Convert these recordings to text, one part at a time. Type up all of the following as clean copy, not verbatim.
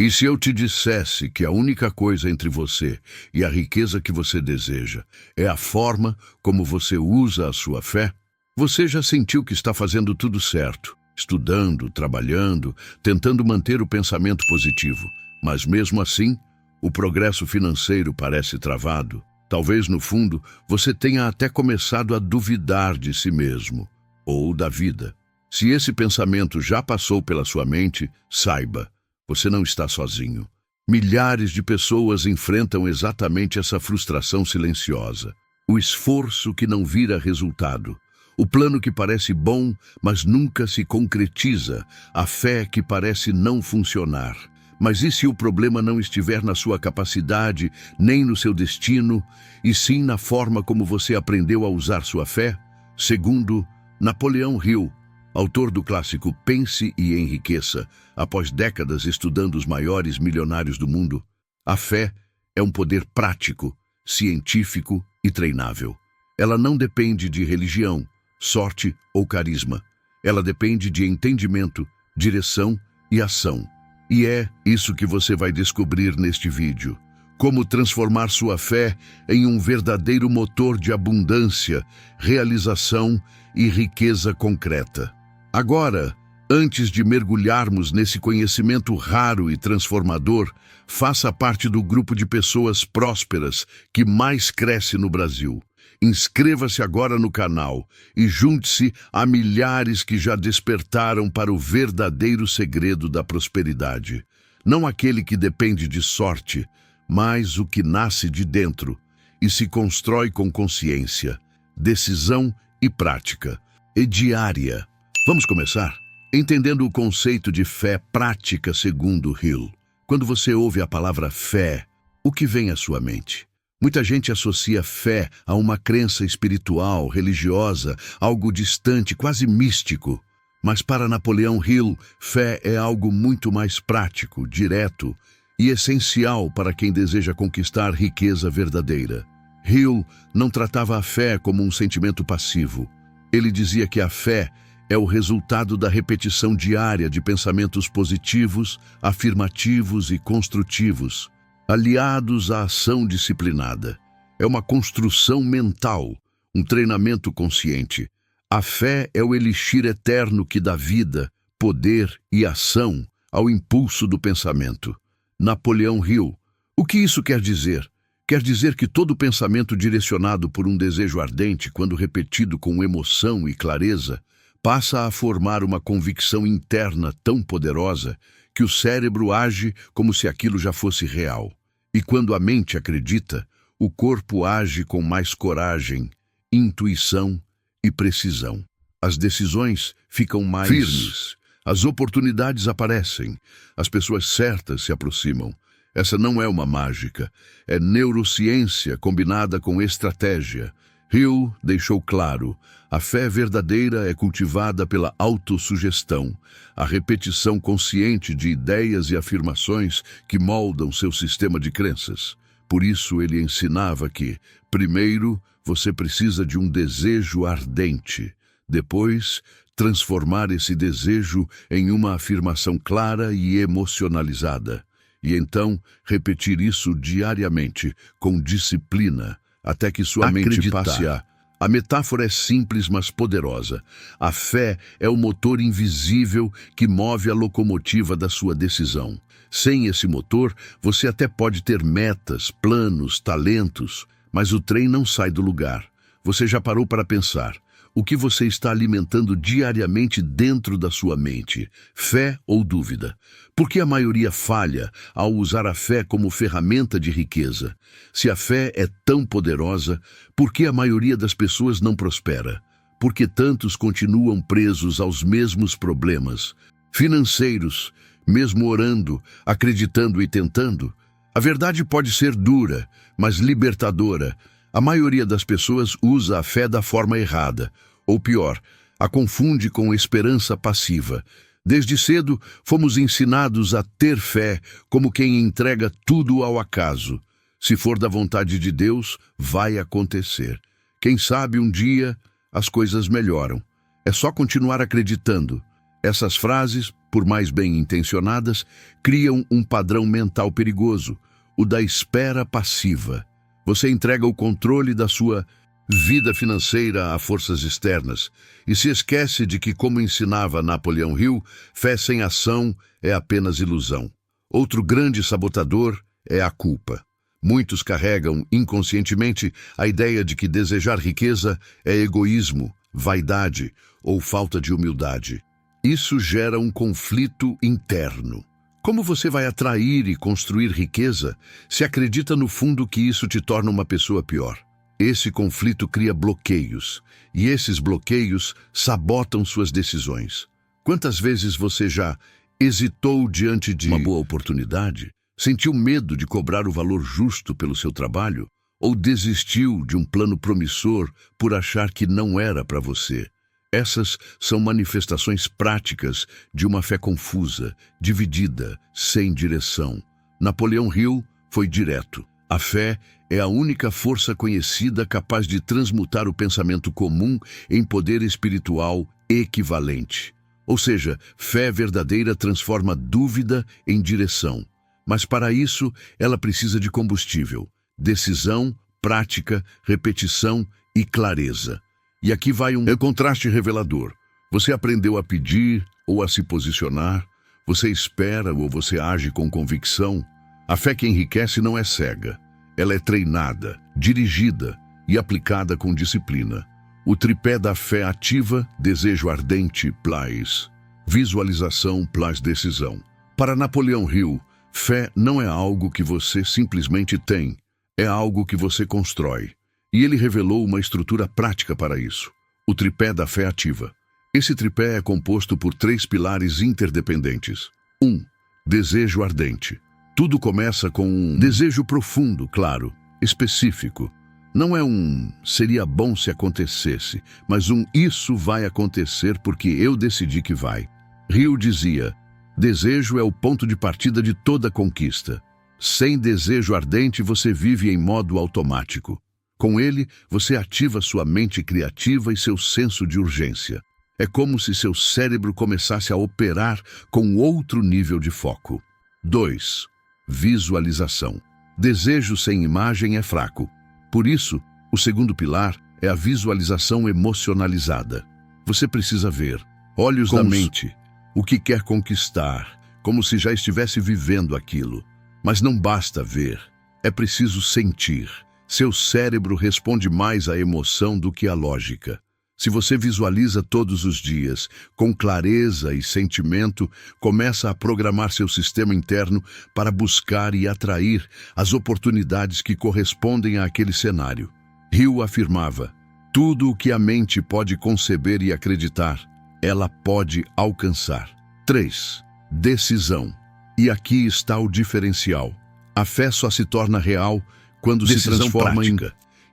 E se eu te dissesse que a única coisa entre você e a riqueza que você deseja é a forma como você usa a sua fé? Você já sentiu que está fazendo tudo certo, estudando, trabalhando, tentando manter o pensamento positivo, mas mesmo assim, o progresso financeiro parece travado? Talvez, no fundo, você tenha até começado a duvidar de si mesmo ou da vida. Se esse pensamento já passou pela sua mente, saiba, você não está sozinho. Milhares de pessoas enfrentam exatamente essa frustração silenciosa. O esforço que não vira resultado. O plano que parece bom, mas nunca se concretiza. A fé que parece não funcionar. Mas e se o problema não estiver na sua capacidade, nem no seu destino, e sim na forma como você aprendeu a usar sua fé? Segundo Napoleão Hill, autor do clássico Pense e Enriqueça, após décadas estudando os maiores milionários do mundo, a fé é um poder prático, científico e treinável. Ela não depende de religião, sorte ou carisma. Ela depende de entendimento, direção e ação. E é isso que você vai descobrir neste vídeo. Como transformar sua fé em um verdadeiro motor de abundância, realização e riqueza concreta. Agora, antes de mergulharmos nesse conhecimento raro e transformador, faça parte do grupo de pessoas prósperas que mais cresce no Brasil. Inscreva-se agora no canal e junte-se a milhares que já despertaram para o verdadeiro segredo da prosperidade. Não aquele que depende de sorte, mas o que nasce de dentro e se constrói com consciência, decisão e prática, e diária. Vamos começar? Entendendo o conceito de fé prática segundo Hill. Quando você ouve a palavra fé, o que vem à sua mente? Muita gente associa fé a uma crença espiritual, religiosa, algo distante, quase místico. Mas para Napoleão Hill, fé é algo muito mais prático, direto e essencial para quem deseja conquistar riqueza verdadeira. Hill não tratava a fé como um sentimento passivo. Ele dizia que a fé é o resultado da repetição diária de pensamentos positivos, afirmativos e construtivos, aliados à ação disciplinada. É uma construção mental, um treinamento consciente. A fé é o elixir eterno que dá vida, poder e ação ao impulso do pensamento. Napoleão Hill. O que isso quer dizer? Quer dizer que todo pensamento direcionado por um desejo ardente, quando repetido com emoção e clareza, passa a formar uma convicção interna tão poderosa que o cérebro age como se aquilo já fosse real. E quando a mente acredita, o corpo age com mais coragem, intuição e precisão. As decisões ficam mais firmes, as oportunidades aparecem, as pessoas certas se aproximam. Essa não é uma mágica, é neurociência combinada com estratégia. Hill deixou claro, a fé verdadeira é cultivada pela autossugestão, a repetição consciente de ideias e afirmações que moldam seu sistema de crenças. Por isso ele ensinava que, primeiro, você precisa de um desejo ardente. Depois, transformar esse desejo em uma afirmação clara e emocionalizada. E então, repetir isso diariamente, com disciplina, até que sua mente passe a... A metáfora é simples, mas poderosa. A fé é o motor invisível que move a locomotiva da sua decisão. Sem esse motor, você até pode ter metas, planos, talentos, mas o trem não sai do lugar. Você já parou para pensar? O que você está alimentando diariamente dentro da sua mente? Fé ou dúvida? Por que a maioria falha ao usar a fé como ferramenta de riqueza? Se a fé é tão poderosa, por que a maioria das pessoas não prospera? Por que tantos continuam presos aos mesmos problemas financeiros, mesmo orando, acreditando e tentando? A verdade pode ser dura, mas libertadora. A maioria das pessoas usa a fé da forma errada, ou pior, a confunde com esperança passiva. Desde cedo, fomos ensinados a ter fé como quem entrega tudo ao acaso. Se for da vontade de Deus, vai acontecer. Quem sabe um dia as coisas melhoram. É só continuar acreditando. Essas frases, por mais bem intencionadas, criam um padrão mental perigoso, o da espera passiva. Você entrega o controle da sua vida financeira a forças externas e se esquece de que, como ensinava Napoleão Hill, fé sem ação é apenas ilusão. Outro grande sabotador é a culpa. Muitos carregam inconscientemente a ideia de que desejar riqueza é egoísmo, vaidade ou falta de humildade. Isso gera um conflito interno. Como você vai atrair e construir riqueza se acredita no fundo que isso te torna uma pessoa pior? Esse conflito cria bloqueios, e esses bloqueios sabotam suas decisões. Quantas vezes você já hesitou diante de uma boa oportunidade? Sentiu medo de cobrar o valor justo pelo seu trabalho? Ou desistiu de um plano promissor por achar que não era para você? Essas são manifestações práticas de uma fé confusa, dividida, sem direção. Napoleão Hill foi direto. A fé é a única força conhecida capaz de transmutar o pensamento comum em poder espiritual equivalente. Ou seja, fé verdadeira transforma dúvida em direção. Mas para isso, ela precisa de combustível, decisão, prática, repetição e clareza. E aqui vai um contraste revelador. Você aprendeu a pedir ou a se posicionar? Você espera ou você age com convicção? A fé que enriquece não é cega. Ela é treinada, dirigida e aplicada com disciplina. O tripé da fé ativa, desejo ardente, plus visualização, plus decisão. Para Napoleão Hill, fé não é algo que você simplesmente tem, é algo que você constrói. E ele revelou uma estrutura prática para isso, o tripé da fé ativa. Esse tripé é composto por 3 pilares interdependentes. 1. Desejo ardente. Tudo começa com um desejo profundo, claro, específico. Não é um seria bom se acontecesse, mas um isso vai acontecer porque eu decidi que vai. Hill dizia, desejo é o ponto de partida de toda conquista. Sem desejo ardente você vive em modo automático. Com ele, você ativa sua mente criativa e seu senso de urgência. É como se seu cérebro começasse a operar com outro nível de foco. 2. Visualização. Desejo sem imagem é fraco. Por isso, o segundo pilar é a visualização emocionalizada. Você precisa ver, olhos da mente, o que quer conquistar, como se já estivesse vivendo aquilo. Mas não basta ver, é preciso sentir. Seu cérebro responde mais à emoção do que à lógica. Se você visualiza todos os dias, com clareza e sentimento, começa a programar seu sistema interno para buscar e atrair as oportunidades que correspondem àquele cenário. Hill afirmava, tudo o que a mente pode conceber e acreditar, ela pode alcançar. 3. Decisão. E aqui está o diferencial. A fé só se torna real quando se transforma em...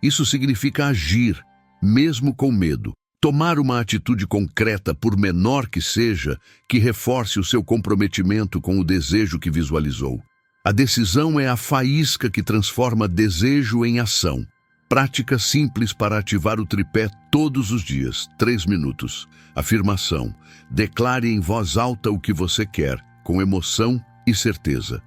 Isso significa agir, mesmo com medo. Tomar uma atitude concreta, por menor que seja, que reforce o seu comprometimento com o desejo que visualizou. A decisão é a faísca que transforma desejo em ação. Prática simples para ativar o tripé todos os dias, 3 minutos. Afirmação. Declare em voz alta o que você quer, com emoção e certeza.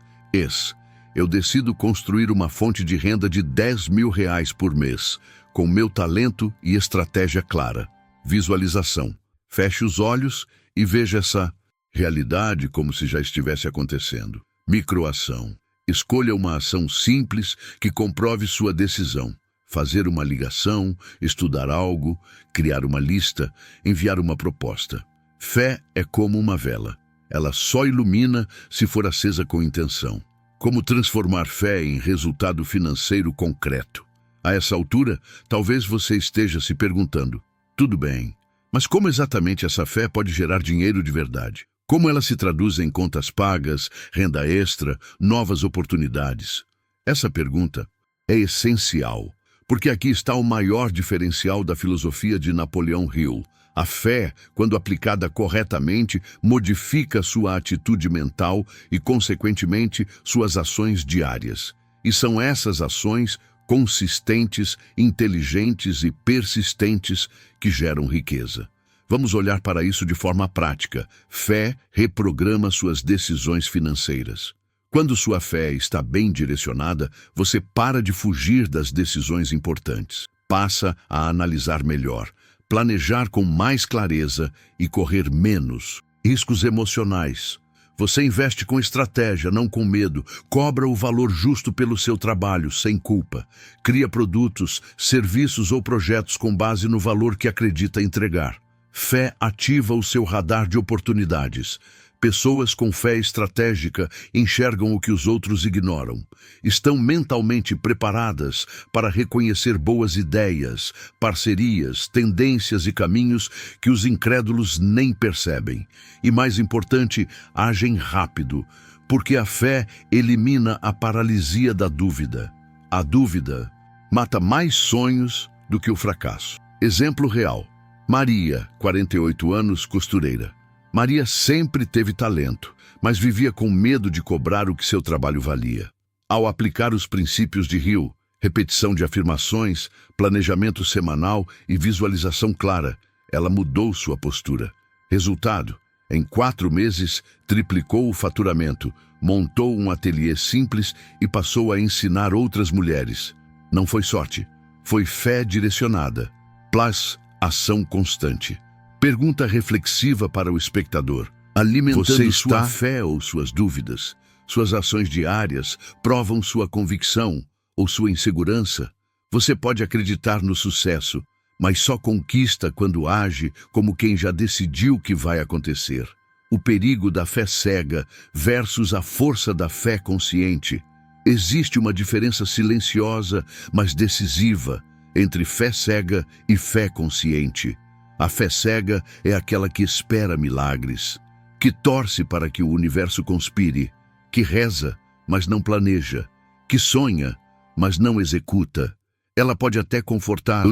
Eu decido construir uma fonte de renda de R$10.000 por mês, com meu talento e estratégia clara. Visualização. Feche os olhos e veja essa realidade como se já estivesse acontecendo. Microação. Escolha uma ação simples que comprove sua decisão. Fazer uma ligação, estudar algo, criar uma lista, enviar uma proposta. Fé é como uma vela. Ela só ilumina se for acesa com intenção. Como transformar fé em resultado financeiro concreto? A essa altura, talvez você esteja se perguntando, tudo bem, mas como exatamente essa fé pode gerar dinheiro de verdade? Como ela se traduz em contas pagas, renda extra, novas oportunidades? Essa pergunta é essencial, porque aqui está o maior diferencial da filosofia de Napoleão Hill. A fé, quando aplicada corretamente, modifica sua atitude mental e, consequentemente, suas ações diárias. E são essas ações consistentes, inteligentes e persistentes que geram riqueza. Vamos olhar para isso de forma prática. Fé reprograma suas decisões financeiras. Quando sua fé está bem direcionada, você para de fugir das decisões importantes. Passa a analisar melhor, planejar com mais clareza e correr menos riscos emocionais. Você investe com estratégia, não com medo. Cobra o valor justo pelo seu trabalho, sem culpa. Cria produtos, serviços ou projetos com base no valor que acredita entregar. Fé ativa o seu radar de oportunidades. Pessoas com fé estratégica enxergam o que os outros ignoram. Estão mentalmente preparadas para reconhecer boas ideias, parcerias, tendências e caminhos que os incrédulos nem percebem. E mais importante, agem rápido, porque a fé elimina a paralisia da dúvida. A dúvida mata mais sonhos do que o fracasso. Exemplo real. Maria, 48 anos, costureira. Maria sempre teve talento, mas vivia com medo de cobrar o que seu trabalho valia. Ao aplicar os princípios de Hill, repetição de afirmações, planejamento semanal e visualização clara, ela mudou sua postura. Resultado, em 4 meses, triplicou o faturamento, montou um ateliê simples e passou a ensinar outras mulheres. Não foi sorte, foi fé direcionada, plus ação constante. Pergunta reflexiva para o espectador. Alimentando sua fé ou suas dúvidas? Suas ações diárias provam sua convicção ou sua insegurança? Você pode acreditar no sucesso, mas só conquista quando age como quem já decidiu o que vai acontecer. O perigo da fé cega versus a força da fé consciente. Existe uma diferença silenciosa, mas decisiva, entre fé cega e fé consciente. A fé cega é aquela que espera milagres, que torce para que o universo conspire, que reza, mas não planeja, que sonha, mas não executa. Ela pode até confortar,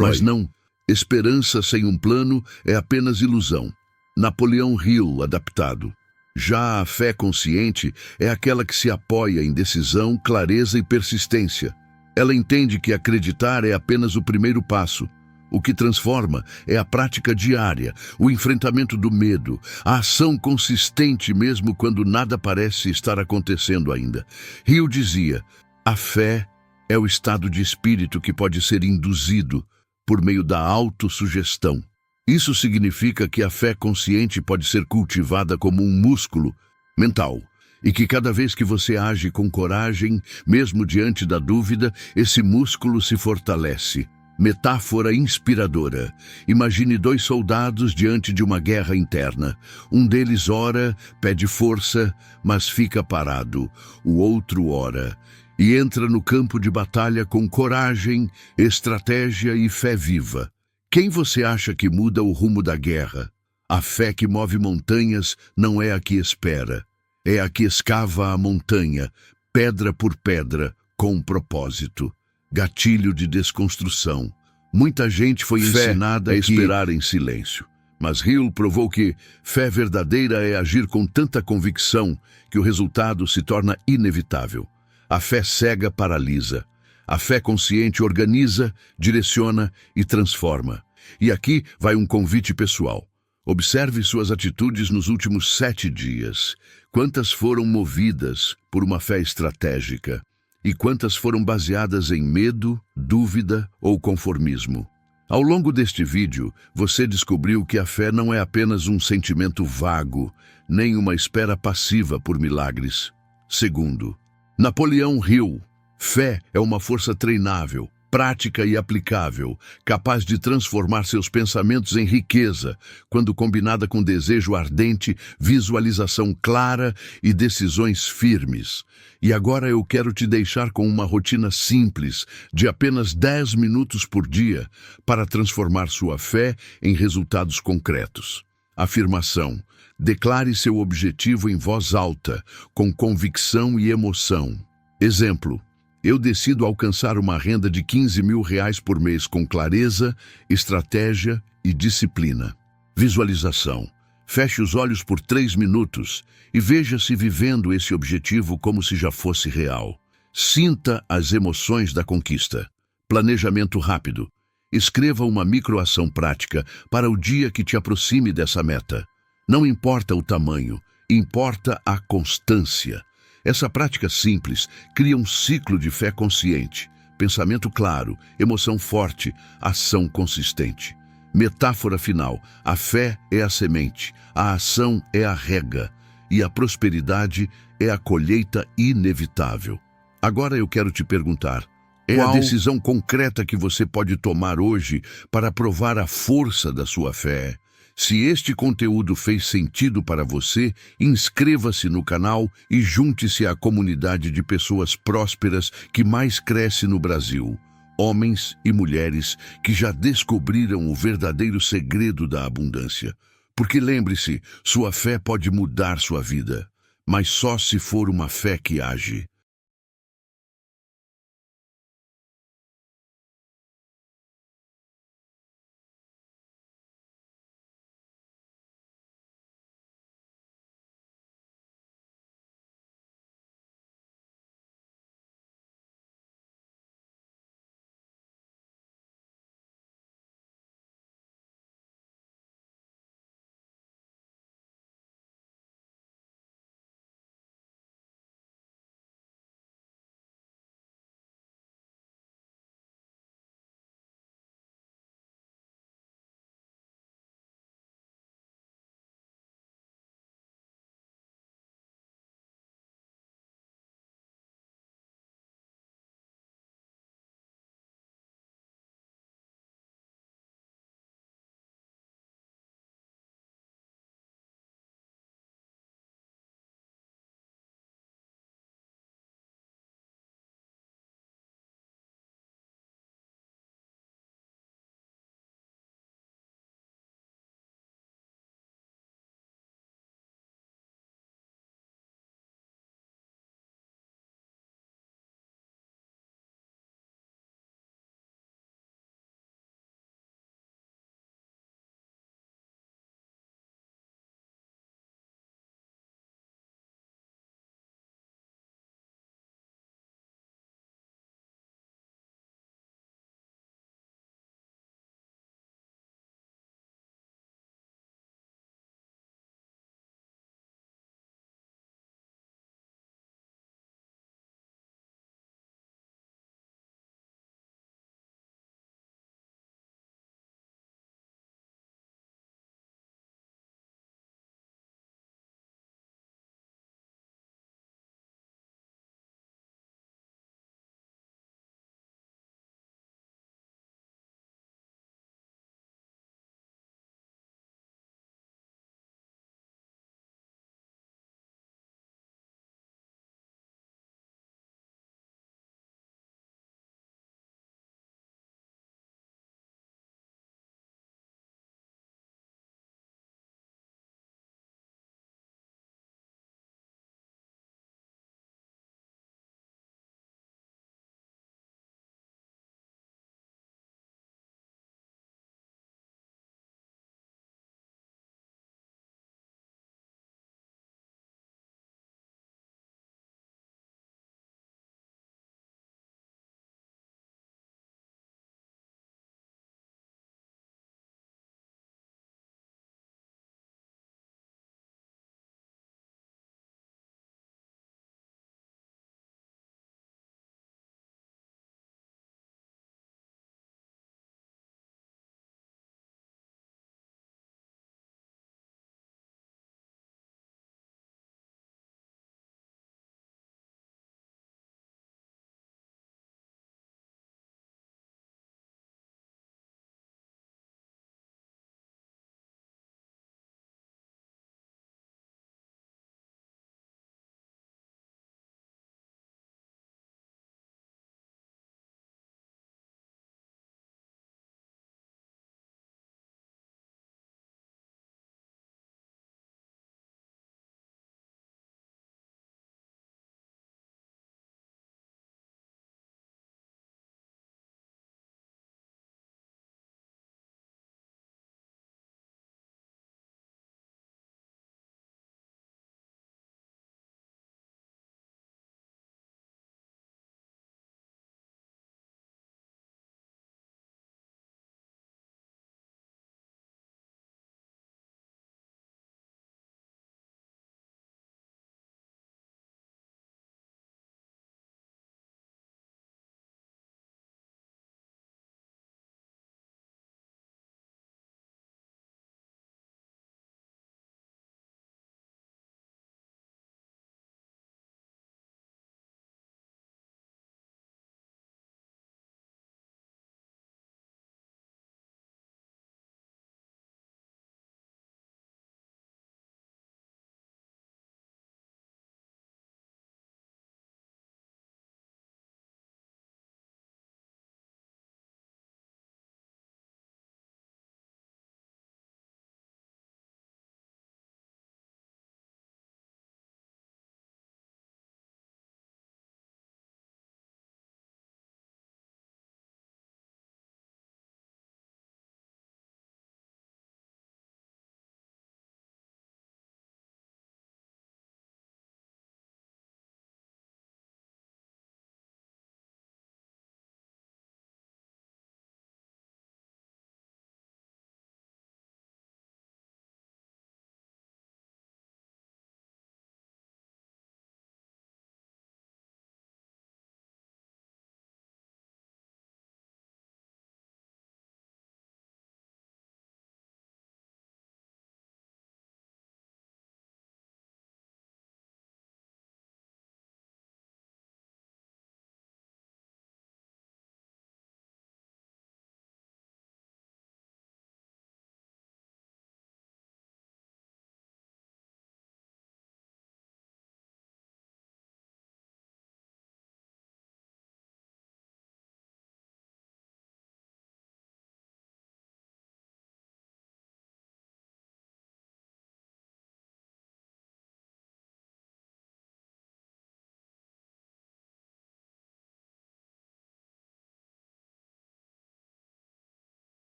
mas não. Esperança sem um plano é apenas ilusão. Napoleão Hill adaptado. Já a fé consciente é aquela que se apoia em decisão, clareza e persistência. Ela entende que acreditar é apenas o primeiro passo. O que transforma é a prática diária, o enfrentamento do medo, a ação consistente mesmo quando nada parece estar acontecendo ainda. Hill dizia, a fé é o estado de espírito que pode ser induzido por meio da autossugestão. Isso significa que a fé consciente pode ser cultivada como um músculo mental, e que cada vez que você age com coragem, mesmo diante da dúvida, esse músculo se fortalece. Metáfora inspiradora. Imagine 2 soldados diante de uma guerra interna. Um deles ora, pede força, mas fica parado. O outro ora e entra no campo de batalha com coragem, estratégia e fé viva. Quem você acha que muda o rumo da guerra? A fé que move montanhas não é a que espera. É a que escava a montanha, pedra por pedra, com propósito. Gatilho de desconstrução. Muita gente foi ensinada a esperar em silêncio. Mas Hill provou que fé verdadeira é agir com tanta convicção que o resultado se torna inevitável. A fé cega paralisa. A fé consciente organiza, direciona e transforma. E aqui vai um convite pessoal. Observe suas atitudes nos últimos 7 dias. Quantas foram movidas por uma fé estratégica? E quantas foram baseadas em medo, dúvida ou conformismo? Ao longo deste vídeo, você descobriu que a fé não é apenas um sentimento vago, nem uma espera passiva por milagres. Segundo, Napoleão Hill, fé é uma força treinável, prática e aplicável, capaz de transformar seus pensamentos em riqueza, quando combinada com desejo ardente, visualização clara e decisões firmes. E agora eu quero te deixar com uma rotina simples, de apenas 10 minutos por dia, para transformar sua fé em resultados concretos. Afirmação. Declare seu objetivo em voz alta, com convicção e emoção. Exemplo. Eu decido alcançar uma renda de R$15.000 por mês com clareza, estratégia e disciplina. Visualização. Feche os olhos por 3 minutos e veja-se vivendo esse objetivo como se já fosse real. Sinta as emoções da conquista. Planejamento rápido. Escreva uma microação prática para o dia que te aproxime dessa meta. Não importa o tamanho, importa a constância. Essa prática simples cria um ciclo de fé consciente, pensamento claro, emoção forte, ação consistente. Metáfora final: a fé é a semente, a ação é a rega e a prosperidade é a colheita inevitável. Agora eu quero te perguntar: qual a decisão concreta que você pode tomar hoje para provar a força da sua fé? Se este conteúdo fez sentido para você, inscreva-se no canal e junte-se à comunidade de pessoas prósperas que mais cresce no Brasil. Homens e mulheres que já descobriram o verdadeiro segredo da abundância. Porque lembre-se, sua fé pode mudar sua vida, mas só se for uma fé que age.